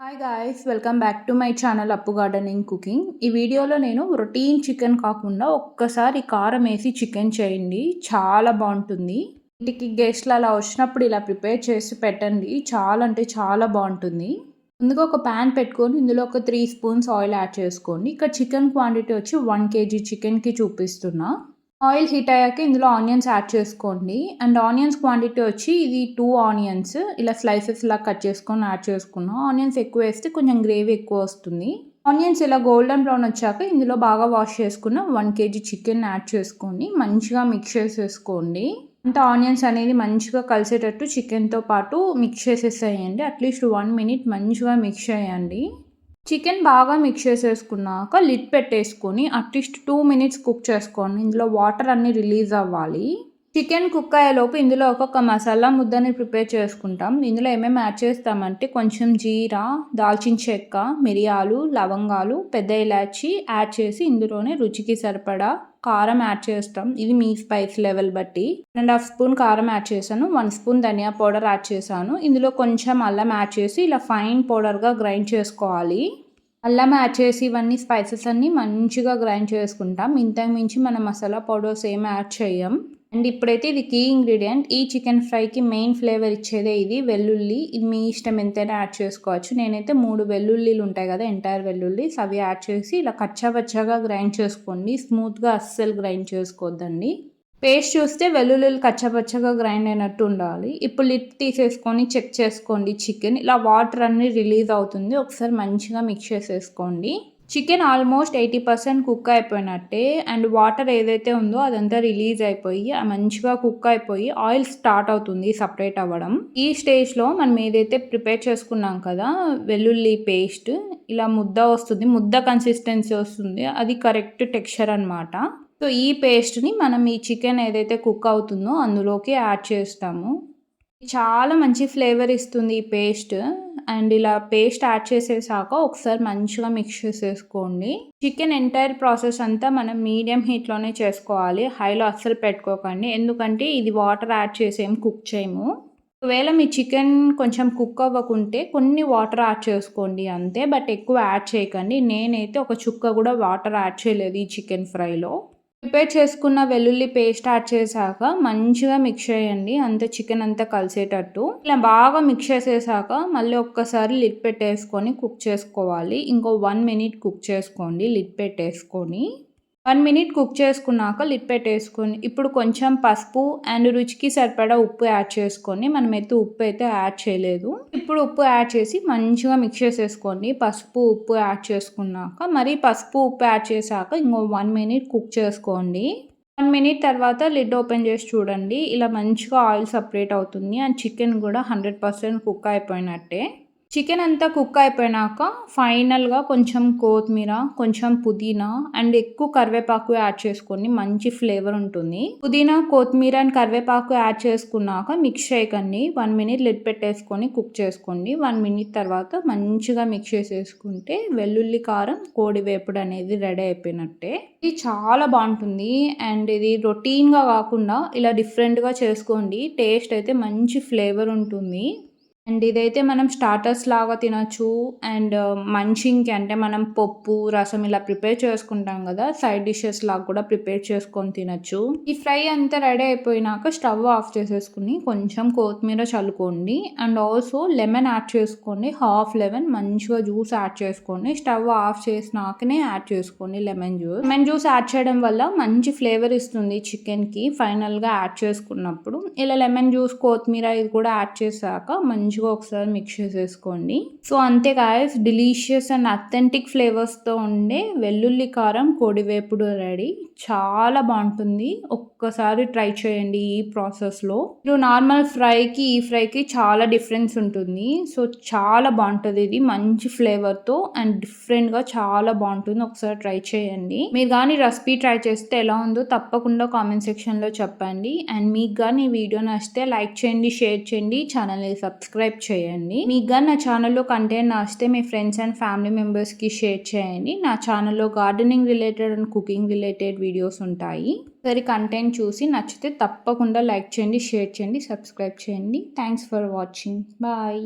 Hi guys, welcome back to my channel అప్పు gardening cooking. ఈ వీడియోలో నేను రొటీన్ చికెన్ కాకుండా ఒక్కసారి కారం వేసి చికెన్ చేయండి, చాలా బాగుంటుంది. ఇంటికి గెస్ట్లు అలా వచ్చినప్పుడు ఇలా ప్రిపేర్ చేసి పెట్టండి, చాలా అంటే చాలా బాగుంటుంది. ముందుగా ఒక ప్యాన్ పెట్టుకొని ఇందులో ఒక 3 స్పూన్స్ ఆయిల్ యాడ్ చేసుకోండి. ఇక్కడ చికెన్ క్వాంటిటీ వచ్చి 1 kg చికెన్కి చూపిస్తున్నా. ఆయిల్ హీట్ అయ్యాక ఇందులో ఆనియన్స్ యాడ్ చేసుకోండి. అండ్ ఆనియన్స్ క్వాంటిటీ వచ్చి ఇది 2 ఆనియన్స్ ఇలా స్లైసెస్ లా కట్ చేసుకొని యాడ్ చేసుకున్నాం. ఆనియన్స్ ఎక్కువ వేస్తే కొంచెం గ్రేవీ ఎక్కువ వస్తుంది. ఆనియన్స్ ఇలా గోల్డెన్ బ్రౌన్ వచ్చాక ఇందులో బాగా వాష్ చేసుకున్న 1 kg చికెన్ యాడ్ చేసుకొని మంచిగా మిక్స్ చేసేసుకోండి. అంత ఆనియన్స్ అనేది మంచిగా కలిసేటట్టు చికెన్తో పాటు మిక్స్ చేసేసేయండి. అట్లీస్ట్ 1 minute మంచిగా మిక్స్ చేయండి. చికెన్ బాగా మిక్స్ చేసేసుకున్నాక లిడ్ పెట్టేసుకొని అట్లీస్ట్ 2 minutes కుక్ చేసుకోండి. ఇందులో వాటర్ అన్నీ రిలీజ్ అవ్వాలి. చికెన్ కుక్ అయ్యేలోపు ఇందులో ఒక మసాలా ముద్దని ప్రిపేర్ చేసుకుంటాం. ఇందులో ఏమేమి యాడ్ చేస్తామంటే కొంచెం జీరా, దాల్చిన చెక్క, మిరియాలు, లవంగాలు, పెద్ద ఇలాచి యాడ్ చేసి ఇందులోనే రుచికి సరిపడా కారం యాడ్ చేస్తాం. ఇది మీ స్పైస్ లెవెల్ బట్టి 1.5 స్పూన్ కారం యాడ్ చేశాను. 1 స్పూన్ ధనియా పౌడర్ యాడ్ చేశాను. ఇందులో కొంచెం అల్లం యాడ్ చేసి ఇలా ఫైన్ పౌడర్గా గ్రైండ్ చేసుకోవాలి. అల్లం యాడ్ చేసి ఇవన్నీ స్పైసెస్ అన్నీ మంచిగా గ్రైండ్ చేసుకుంటాం. ఇంతకు మించి మనం మసాలా పౌడర్స్ ఏం యాడ్ చేయం. అండ్ ఇప్పుడైతే ఇది కీ ఇంగ్రీడియంట్. ఈ చికెన్ ఫ్రైకి మెయిన్ ఫ్లేవర్ ఇచ్చేదే ఇది వెల్లుల్లి. ఇది మీ ఇష్టం ఎంతైనా యాడ్ చేసుకోవచ్చు. నేనైతే 3 వెల్లుల్లిలు ఉంటాయి కదా, ఎంటైర్ వెల్లుల్లిస్ అవి యాడ్ చేసి ఇలా కచ్చాపచ్చాగా గ్రైండ్ చేసుకోండి. స్మూత్గా అస్సలు గ్రైండ్ చేసుకోవద్దండి. పేస్ట్ చూస్తే వెల్లుల్లిలు కచ్చాపచ్చగా గ్రైండ్ అయినట్టు ఉండాలి. ఇప్పుడు లిడ్ తీసేసుకొని చెక్ చేసుకోండి. చికెన్ ఇలా వాటర్ అన్నీ రిలీజ్ అవుతుంది. ఒకసారి మంచిగా మిక్స్ చేసేసుకోండి. చికెన్ ఆల్మోస్ట్ 80% కుక్ అయిపోయినట్టే. అండ్ వాటర్ ఏదైతే ఉందో అదంతా రిలీజ్ అయిపోయి మంచిగా కుక్ అయిపోయి ఆయిల్ స్టార్ట్ అవుతుంది సపరేట్ అవ్వడం. ఈ స్టేజ్లో మనం ఏదైతే ప్రిపేర్ చేసుకున్నాం కదా వెల్లుల్లి పేస్ట్, ఇలా ముద్ద వస్తుంది, ముద్ద కన్సిస్టెన్సీ వస్తుంది. అది కరెక్ట్ టెక్స్చర్ అనమాట. సో ఈ పేస్ట్ని మనం ఈ చికెన్ ఏదైతే కుక్ అవుతుందో అందులోకి యాడ్ చేస్తాము. చాలా మంచి ఫ్లేవర్ ఇస్తుంది ఈ పేస్ట్. అండ్ ఇలా పేస్ట్ యాడ్ చేసేసాక ఒకసారి మంచిగా మిక్స్ చేసేసుకోండి. చికెన్ ఎంటైర్ ప్రాసెస్ అంతా మనం మీడియం హీట్లోనే చేసుకోవాలి, హైలో అస్సలు పెట్టుకోకండి. ఎందుకంటే ఇది వాటర్ యాడ్ చేసి ఏం కుక్ చేయము. ఒకవేళ మీ చికెన్ కొంచెం కుక్ అవ్వకుంటే కొన్ని వాటర్ యాడ్ చేసుకోండి అంతే, బట్ ఎక్కువ యాడ్ చేయకండి. నేనైతే ఒక చుక్క కూడా వాటర్ యాడ్ చేయలేదు ఈ చికెన్ ఫ్రైలో. ప్రిపేర్ చేసుకున్న వెల్లుల్లి పేస్ట్ యాడ్ చేశాక మంచిగా మిక్స్ చేయండి, అంత చికెన్ అంతా కలిసేటట్టు. ఇలా బాగా మిక్స్ చేసేసాక మళ్ళీ ఒక్కసారి లిడ్ పెట్టేసుకొని కుక్ చేసుకోవాలి. ఇంకో 1 minute కుక్ చేసుకోండి లిడ్ పెట్టేసుకొని. 1 minute కుక్ చేసుకున్నాక లిడ్ పెట్టేసుకొని ఇప్పుడు కొంచెం పసుపు అండ్ రుచికి సరిపడా ఉప్పు యాడ్ చేసుకొని, మనమైతే ఉప్పు అయితే యాడ్ చేయలేదు. ఇప్పుడు ఉప్పు యాడ్ చేసి మంచిగా మిక్స్ చేసేసుకోండి. పసుపు ఉప్పు యాడ్ చేసుకున్నాక మరి పసుపు ఉప్పు యాడ్ చేశాక ఇంకో 1 minute కుక్ చేసుకోండి. 1 minute తర్వాత లిడ్ ఓపెన్ చేసి చూడండి, ఇలా మంచిగా ఆయిల్ సపరేట్ అవుతుంది. అండ్ చికెన్ కూడా 100% కుక్ అయిపోయినట్టే. చికెన్ అంతా కుక్ అయిపోయినాక ఫైనల్గా కొంచెం కొత్తిమీర, కొంచెం పుదీనా అండ్ ఎక్కువ కరివేపాకు యాడ్ చేసుకొని మంచి ఫ్లేవర్ ఉంటుంది. పుదీనా, కొత్తిమీర అండ్ కరివేపాకు యాడ్ చేసుకున్నాక మిక్స్ చేయకండి. 1 minute లిడ్ పెట్టేసుకొని కుక్ చేసుకోండి. 1 minute తర్వాత మంచిగా మిక్స్ చేసేసుకుంటే వెల్లుల్లి కారం కోడి వేపుడు అనేది రెడీ అయిపోయినట్టే. ఇది చాలా బాగుంటుంది. అండ్ ఇది రొటీన్గా కాకుండా ఇలా డిఫరెంట్గా చేసుకోండి. టేస్ట్ అయితే మంచి ఫ్లేవర్ ఉంటుంది. అండ్ ఇదైతే మనం స్టార్టర్స్ లాగా తినొచ్చు. అండ్ మంచింగ్కి అంటే మనం పప్పు, రసం ఇలా ప్రిపేర్ చేసుకుంటాం కదా, సైడ్ డిషెస్ లాగా కూడా ప్రిపేర్ చేసుకొని తినొచ్చు. ఈ ఫ్రై అంతా రెడీ అయిపోయినాక స్టవ్ ఆఫ్ చేసేసుకుని కొంచెం కొత్తిమీర చల్లుకోండి. అండ్ ఆల్సో లెమన్ యాడ్ చేసుకోండి. హాఫ్ లెమన్ మంచిగా జ్యూస్ యాడ్ చేసుకోండి. స్టవ్ ఆఫ్ చేసినాకనే యాడ్ చేసుకోండి lemon juice. Lemon juice add చేయడం వల్ల మంచి ఫ్లేవర్ ఇస్తుంది చికెన్కి ఫైనల్గా యాడ్ చేసుకున్నప్పుడు. ఇలా లెమన్ జ్యూస్, కొత్తిమీర ఇది కూడా యాడ్ చేశాక మంచిగా ఒకసారి మిక్స్ చేసేసుకోండి. సో అంతే గాయస్, డిలీషియస్ అండ్ అథెంటిక్ ఫ్లేవర్స్తో ఉండే వెల్లుల్లి కారం కోడి వేపుడు రెడీ. చాలా బాగుంటుంది, ఒక్కసారి ట్రై చేయండి. ఈ ప్రాసెస్లో మీరు నార్మల్ ఫ్రైకి ఈ ఫ్రైకి చాలా డిఫరెన్స్ ఉంటుంది. సో చాలా బాగుంటుంది. ఇది మంచి ఫ్లేవర్తో అండ్ డిఫరెంట్గా చాలా బాగుంటుంది. ఒకసారి ట్రై చేయండి. మీరు కానీ రెసిపీ ట్రై చేస్తే ఎలా ఉందో తప్పకుండా కామెంట్ సెక్షన్లో చెప్పండి. అండ్ మీకు కానీ ఈ వీడియో నచ్చితే లైక్ చేయండి, షేర్ చేయండి, ఛానల్ని సబ్స్క్రైబ్ చేయండి. మీకు కానీ నా ఛానల్లో కంటెంట్ నచ్చితే మీ ఫ్రెండ్స్ అండ్ ఫ్యామిలీ మెంబర్స్కి షేర్ చేయండి. నా ఛానల్లో gardening related and cooking related videos ఉంటాయి. సరే కంటెంట్ చూసి నచ్చితే తప్పకుండా లైక్ చేయండి, షేర్ చేయండి, సబ్స్క్రైబ్ చేయండి. Thanks for watching. బాయ్.